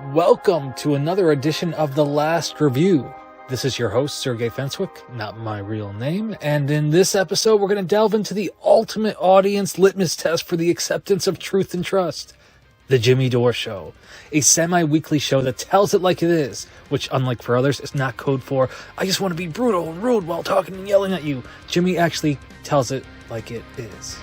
Welcome to another edition of The Last Review. This is your host, Sergey Fenswick, not my real name, and in this episode we're going to delve into the ultimate audience litmus test for the acceptance of truth and trust. The Jimmy Dore Show, a semi-weekly show that tells it like it is, which, unlike for others, is not code for, I just want to be brutal and rude while talking and yelling at you. Jimmy actually tells it like it is.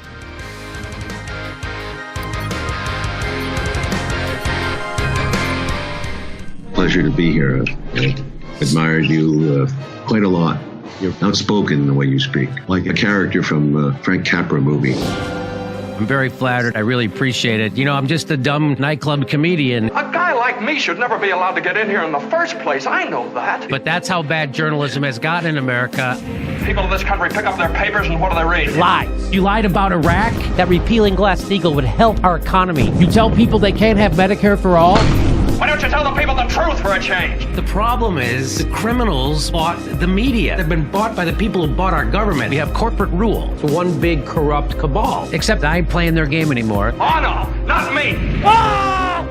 Pleasure to be here. I admired you quite a lot. You're outspoken in the way you speak, like a character from a Frank Capra movie. I'm very flattered. I really appreciate it. You know, I'm just a dumb nightclub comedian. A guy like me should never be allowed to get in here in the first place. I know that. But that's how bad journalism has gotten in America. People in this country pick up their papers and what do they read? Lies. You lied about Iraq, that repealing Glass-Steagall would help our economy. You tell people they can't have Medicare for all. Why don't you tell the people the truth for a change? The problem is the criminals bought the media. They've been bought by the people who bought our government. We have corporate rule. It's one big corrupt cabal. Except I ain't playing their game anymore. Oh, no, not me.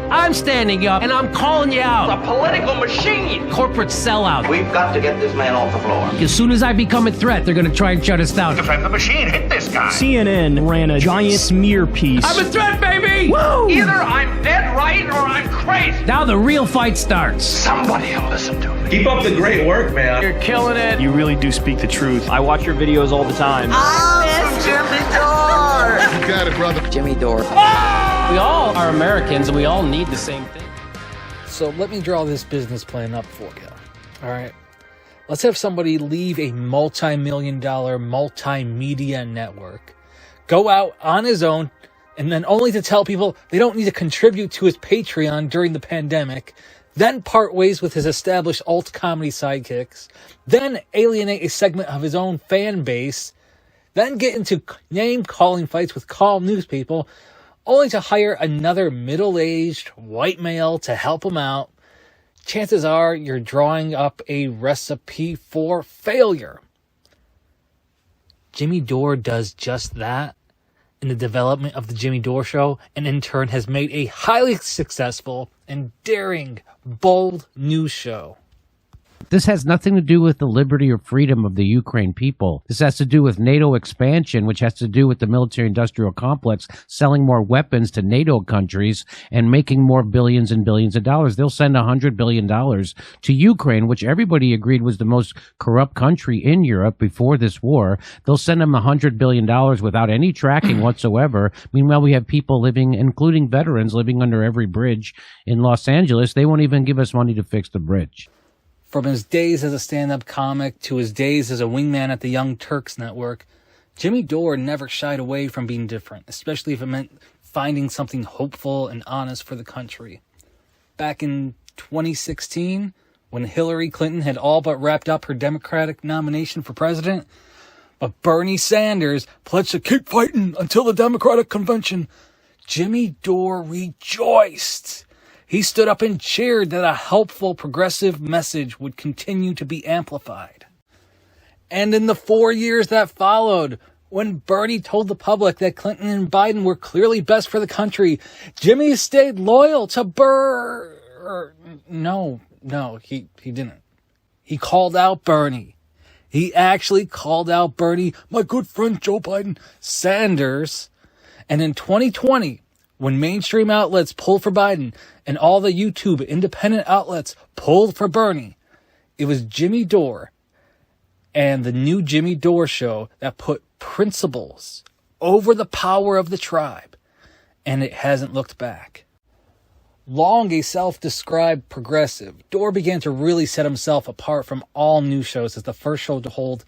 I'm standing up and I'm calling you out. A political machine. Corporate sellout. We've got to get this man off the floor. As soon as I become a threat, they're going to try and shut us down. Defend the machine. Hit this guy. CNN ran a giant smear piece. I'm a threat, baby! Woo! Either I'm dead right or I'm crazy. Now the real fight starts. Somebody will listen to me. Keep up the great work, man. You're killing it. You really do speak the truth. I watch your videos all the time. I miss Jimmy Dore. You got it, brother. Jimmy Dore. We all are Americans and we all need the same thing. So let me draw this business plan up for you. All right. Let's have somebody leave a multi-million-dollar multimedia network, go out on his own, and then only to tell people they don't need to contribute to his Patreon during the pandemic, then part ways with his established alt comedy sidekicks, then alienate a segment of his own fan base, then get into name-calling fights with call news people, only to hire another middle-aged white male to help him out. Chances are you're drawing up a recipe for failure. Jimmy Dore does just that in the development of the Jimmy Dore Show, and in turn has made a highly successful and daring, bold news show. This has nothing to do with the liberty or freedom of the Ukraine people. This has to do with NATO expansion, which has to do with the military-industrial complex selling more weapons to NATO countries and making more billions and billions of dollars. They'll send $100 billion to Ukraine, which everybody agreed was the most corrupt country in Europe before this war. They'll send them $100 billion without any tracking whatsoever. Meanwhile, we have people living, including veterans, living under every bridge in Los Angeles. They won't even give us money to fix the bridge. From his days as a stand-up comic to his days as a wingman at the Young Turks Network, Jimmy Dore never shied away from being different, especially if it meant finding something hopeful and honest for the country. Back in 2016, when Hillary Clinton had all but wrapped up her Democratic nomination for president, but Bernie Sanders pledged to keep fighting until the Democratic convention, Jimmy Dore rejoiced. He stood up and cheered that a helpful progressive message would continue to be amplified. And in the 4 years that followed, when Bernie told the public that Clinton and Biden were clearly best for the country, Jimmy stayed loyal to No, he didn't. He called out Bernie. He actually called out Bernie, my good friend Joe Biden, Sanders. And in 2020, when mainstream outlets pulled for Biden and all the YouTube independent outlets pulled for Bernie, it was Jimmy Dore and the new Jimmy Dore Show that put principles over the power of the tribe, and it hasn't looked back. Long a self-described progressive, Dore began to really set himself apart from all news shows as the first show to hold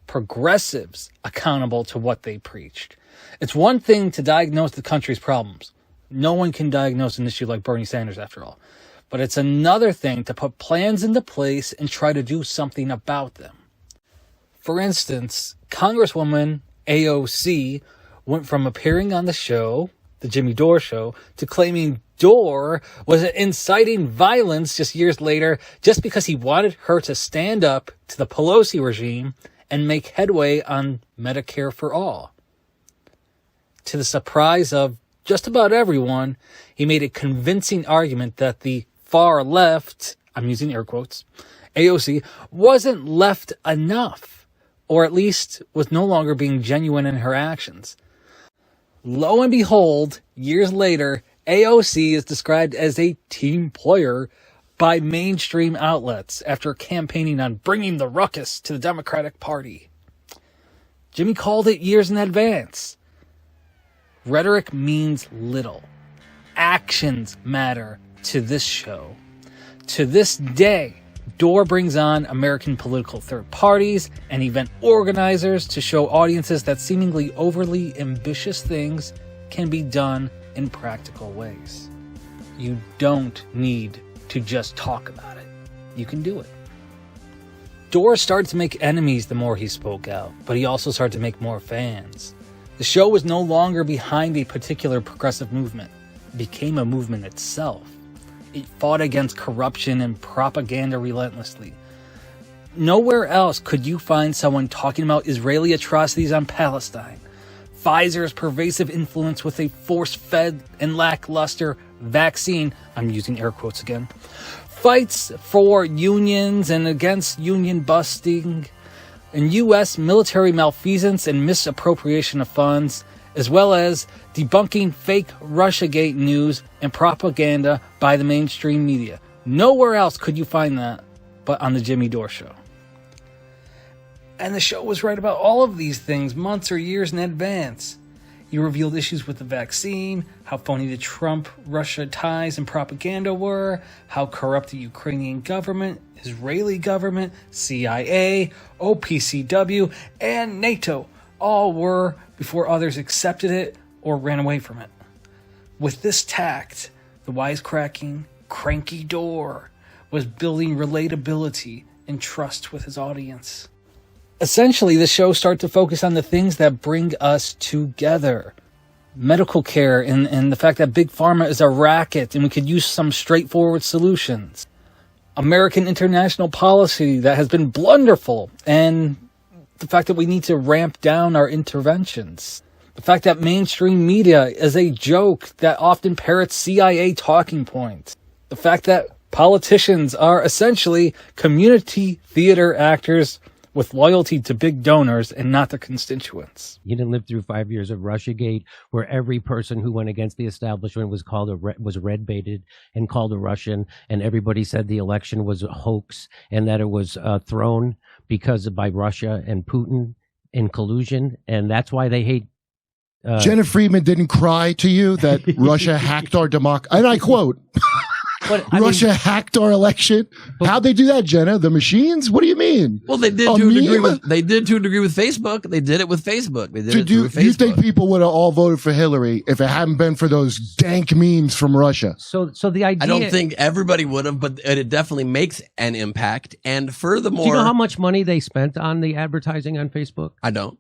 progressives accountable to what they preached. It's one thing to diagnose the country's problems. No one can diagnose an issue like Bernie Sanders, after all. But it's another thing to put plans into place and try to do something about them. For instance, Congresswoman AOC went from appearing on the show, the Jimmy Dore Show, to claiming Dore was inciting violence just years later just because he wanted her to stand up to the Pelosi regime and make headway on Medicare for all. To the surprise of just about everyone, he made a convincing argument that the far left, I'm using air quotes, AOC, wasn't left enough, or at least was no longer being genuine in her actions. Lo and behold, years later, AOC is described as a team player by mainstream outlets after campaigning on bringing the ruckus to the Democratic Party. Jimmy called it years in advance. Rhetoric means little. Actions matter to this show. To this day, Dore brings on American political third parties and event organizers to show audiences that seemingly overly ambitious things can be done in practical ways. You don't need to just talk about it. You can do it. Dore started to make enemies the more he spoke out, but he also started to make more fans. The show was no longer behind a particular progressive movement. It became a movement itself. It fought against corruption and propaganda relentlessly. Nowhere else could you find someone talking about Israeli atrocities on Palestine, Pfizer's pervasive influence with a force-fed and lackluster vaccine, I'm using air quotes again, fights for unions and against union busting, and U.S. military malfeasance and misappropriation of funds, as well as debunking fake Russiagate news and propaganda by the mainstream media. Nowhere else could you find that but on the Jimmy Dore Show. And the show was right about all of these things months or years in advance. He revealed issues with the vaccine, how phony the Trump-Russia ties and propaganda were, how corrupt the Ukrainian government, Israeli government, CIA, OPCW, and NATO all were before others accepted it or ran away from it. With this tact, the wisecracking, cranky Dore was building relatability and trust with his audience. Essentially, the show started to focus on the things that bring us together. Medical care and the fact that Big Pharma is a racket and we could use some straightforward solutions. American international policy that has been blunderful, and the fact that we need to ramp down our interventions. The fact that mainstream media is a joke that often parrots CIA talking points. The fact that politicians are essentially community theater actors with loyalty to big donors and not the constituents. You didn't live through 5 years of Russiagate, where every person who went against the establishment was was red baited and called a Russian, and everybody said the election was a hoax and that it was thrown by Russia and Putin in collusion, and that's why they hate. Jenna Friedman didn't cry to you that Russia hacked our democracy, and I quote. Russia hacked our election. How'd they do that, Jenna? The machines? What do you mean? Well, they did to a degree with Facebook. They did it with Facebook. They did it through Facebook. You think people would have all voted for Hillary if it hadn't been for those dank memes from Russia? So the idea, I don't think everybody would have, but it definitely makes an impact. And furthermore, do you know how much money they spent on the advertising on Facebook? I don't.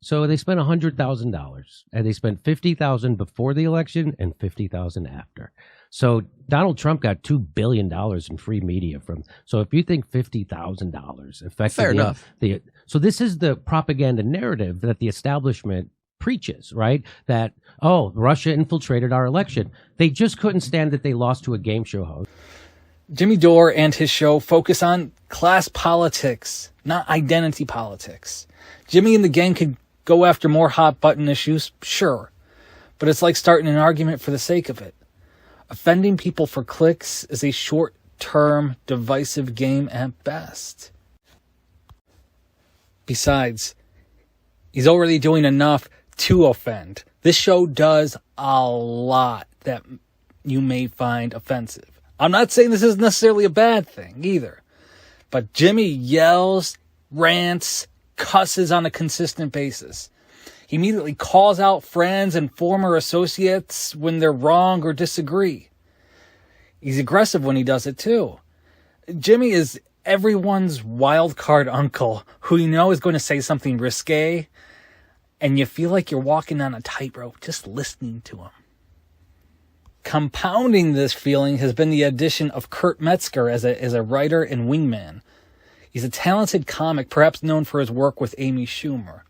So they spent $100,000, and they spent $50,000 before the election and $50,000 after. So Donald Trump got $2 billion in free media from. So if you think $50,000 affected, fair enough. So this is the propaganda narrative that the establishment preaches, right? That, oh, Russia infiltrated our election. They just couldn't stand that they lost to a game show host. Jimmy Dore and his show focus on class politics, not identity politics. Jimmy and the gang could go after more hot button issues, sure, but it's like starting an argument for the sake of it. Offending people for clicks is a short-term, divisive game at best. Besides, he's already doing enough to offend. This show does a lot that you may find offensive. I'm not saying this is necessarily a bad thing either, but Jimmy yells, rants, cusses on a consistent basis. He immediately calls out friends and former associates when they're wrong or disagree. He's aggressive when he does it too. Jimmy is everyone's wild card uncle who you know is going to say something risque, and you feel like you're walking on a tightrope just listening to him. Compounding this feeling has been the addition of Kurt Metzger as a writer and wingman. He's a talented comic, perhaps known for his work with Amy Schumer.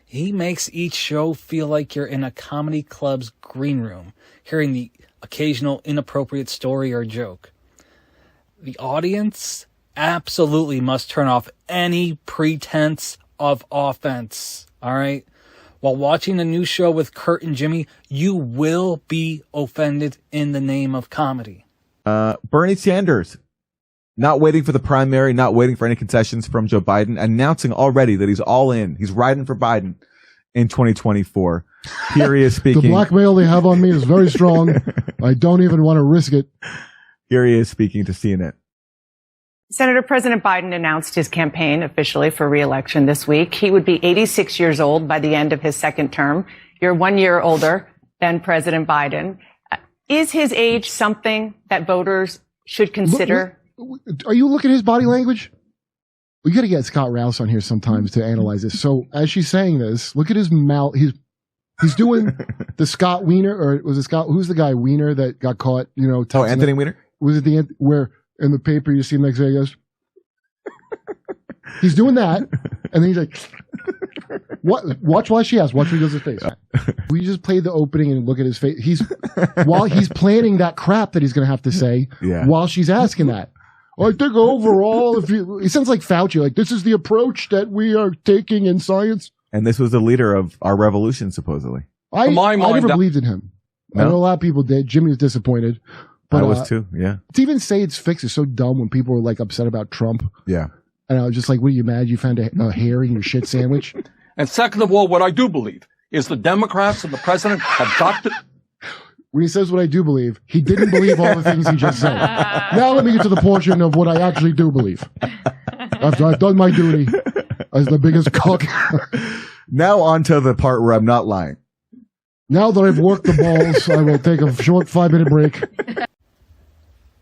He makes each show feel like you're in a comedy club's green room, hearing the occasional inappropriate story or joke. The audience absolutely must turn off any pretense of offense, all right? While watching the new show with Kurt and Jimmy, you will be offended in the name of comedy. Bernie Sanders, not waiting for the primary, not waiting for any concessions from Joe Biden, announcing already that he's all in. He's riding for Biden in 2024. Here he is speaking. The blackmail they have on me is very strong. I don't even want to risk it. Here he is speaking to CNN. Senator President Biden announced his campaign officially for re-election this week. He would be 86 years old by the end of his second term. You're 1 year older than President Biden. Is his age something that voters should consider? Are you looking at his body language? We got to get Scott Rouse on here sometimes to analyze this. So as she's saying this, look at his mouth. He's doing the Scott Wiener, or was it Scott? Who's the guy Wiener that got caught? Anthony Weiner. Was it where in the paper you see him next day? He goes, he's doing that, and then he's like, "What? Watch why she asks. Watch when he does his face." We just play the opening and look at his face. While he's planning that crap that he's going to have to say, while she's asking that. I think overall, he sounds like Fauci. Like, this is the approach that we are taking in science. And this was the leader of our revolution, supposedly. I never believed in him. No? I know a lot of people did. Jimmy was disappointed. But, I was too, yeah. To even say it's fixed is so dumb when people were like upset about Trump. Yeah. And I was just like, what are you mad? You found a hair in your shit sandwich? And second of all, what I do believe is the Democrats and the president have got to... When he says what I do believe, he didn't believe all the things he just said. Now let me get to the portion of what I actually do believe. After I've done my duty as the biggest cook. Now on to the part where I'm not lying. Now that I've worked the balls, I will take a short 5-minute break.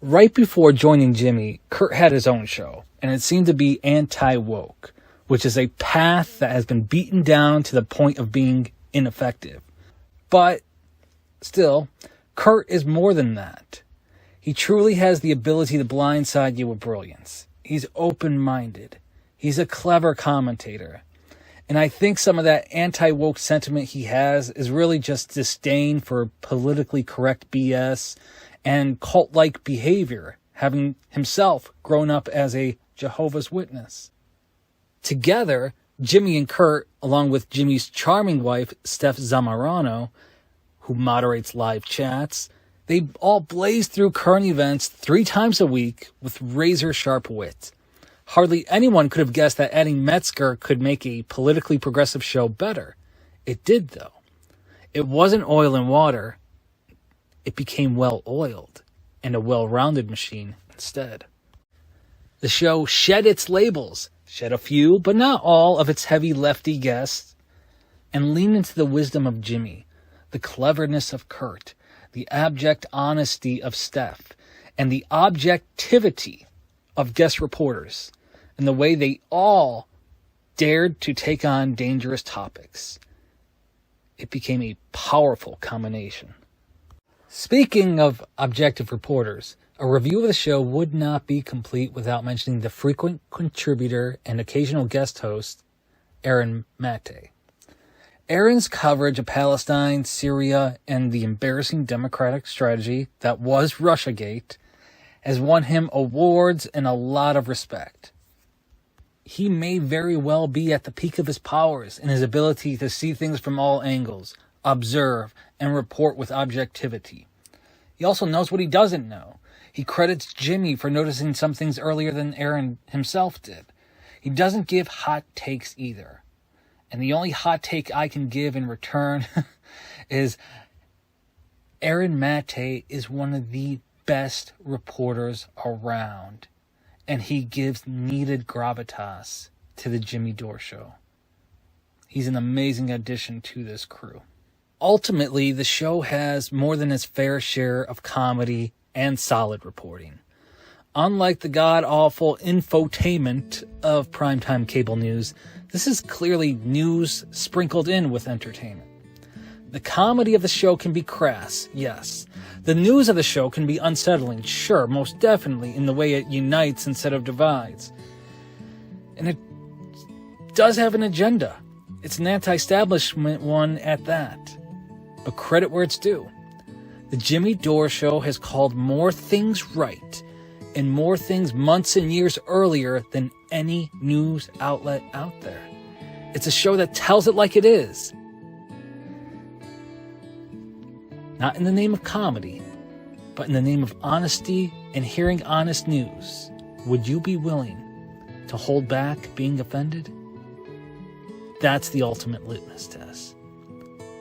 Right before joining Jimmy, Kurt had his own show, and it seemed to be anti-woke, which is a path that has been beaten down to the point of being ineffective. But still, Kurt is more than that. He truly has the ability to blindside you with brilliance. He's open-minded. He's a clever commentator. And I think some of that anti-woke sentiment he has is really just disdain for politically correct BS and cult-like behavior, having himself grown up as a Jehovah's Witness. Together, Jimmy and Kurt, along with Jimmy's charming wife, Steph Zamorano, who moderates live chats, they all blaze through current events 3 times a week with razor-sharp wit. Hardly anyone could have guessed that adding Metzger could make a politically progressive show better. It did, though. It wasn't oil and water. It became well-oiled and a well-rounded machine instead. The show shed its labels, shed a few, but not all, of its heavy lefty guests, and leaned into the wisdom of Jimmy, the cleverness of Kurt, the abject honesty of Steph, and the objectivity of guest reporters, and the way they all dared to take on dangerous topics. It became a powerful combination. Speaking of objective reporters, a review of the show would not be complete without mentioning the frequent contributor and occasional guest host, Aaron Maté. Aaron's coverage of Palestine, Syria, and the embarrassing democratic strategy that was Russiagate has won him awards and a lot of respect. He may very well be at the peak of his powers in his ability to see things from all angles, observe, and report with objectivity. He also knows what he doesn't know. He credits Jimmy for noticing some things earlier than Aaron himself did. He doesn't give hot takes either. And the only hot take I can give in return is Aaron Maté is one of the best reporters around. And he gives needed gravitas to the Jimmy Dore Show. He's an amazing addition to this crew. Ultimately, the show has more than its fair share of comedy and solid reporting. Unlike the god-awful infotainment of primetime cable news, this is clearly news sprinkled in with entertainment. The comedy of the show can be crass, yes. The news of the show can be unsettling, sure, most definitely, in the way it unites instead of divides. And it does have an agenda. It's an anti-establishment one at that. But credit where it's due. The Jimmy Dore Show has called more things right and more things months and years earlier than any news outlet out there. It's a show that tells it like it is. Not in the name of comedy, but in the name of honesty and hearing honest news. Would you be willing to hold back being offended? That's the ultimate litmus test.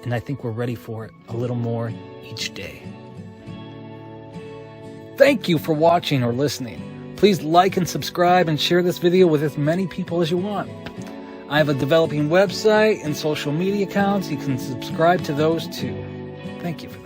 And I think we're ready for it a little more each day. Thank you for watching or listening. Please like and subscribe and share this video with as many people as you want. I have a developing website and social media accounts. You can subscribe to those too. Thank you for that.